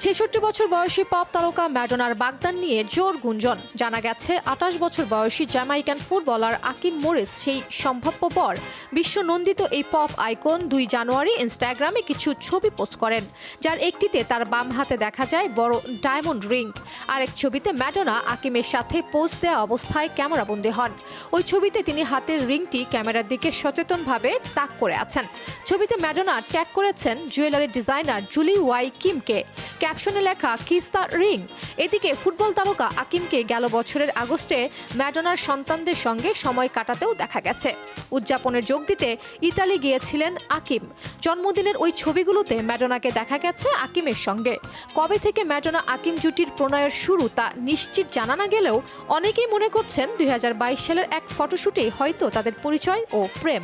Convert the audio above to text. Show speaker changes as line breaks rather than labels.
৬৬ বছর বয়সী পপ তারকা ম্যাডোনার বাগদান নিয়ে জোর গুঞ্জন। জানা গেছে ২৮ বছর বয়সী জ্যামাইকান ফুটবলার আকিম মরিস সেই সম্ভাব্য বর। বিশ্ব নন্দিত এই পপ আইকন ২ জানুয়ারি ইনস্টাগ্রামে কিছু ছবি পোস্ট করেন, যার একটিতে তার বাম হাতে দেখা যায় বড় ডায়মন্ড রিং। আরেক ছবিতে ম্যাডোনা আকিমের সাথে পোজ দেওয়া অবস্থায় ক্যামেরাবন্দী হন। ওই ছবিতে তিনি হাতের রিংটি ক্যামেরার দিকে সচেতনভাবে তাক করে আছেন। ছবিতে ম্যাডোনা ট্যাগ করেছেন জুয়েলারি ডিজাইনার জুলি ওয়াই কিমকে। ক্যাপশনে লেখা কিস দ্য রিং। এদিকে ফুটবল তারকা আকিমকে গেল বছরের আগস্টে ম্যাডোনার সন্তানদের সঙ্গে সময় কাটাতেও দেখা গেছে। উদযাপনে যোগ দিতে ইতালি গিয়েছিলেন আকিম। জন্মদিনের ওই ছবিগুলোতে ম্যাডোনাকে দেখা গেছে আকিমের সঙ্গে। কবে থেকে ম্যাডোনা আকিম জুটির প্রণয়ের শুরু তা নিশ্চিত জানা না গেলেও অনেকেই মনে করছেন ২০২২ সালের এক ফটোশুটেই হয়তো তাদের পরিচয় ও প্রেম।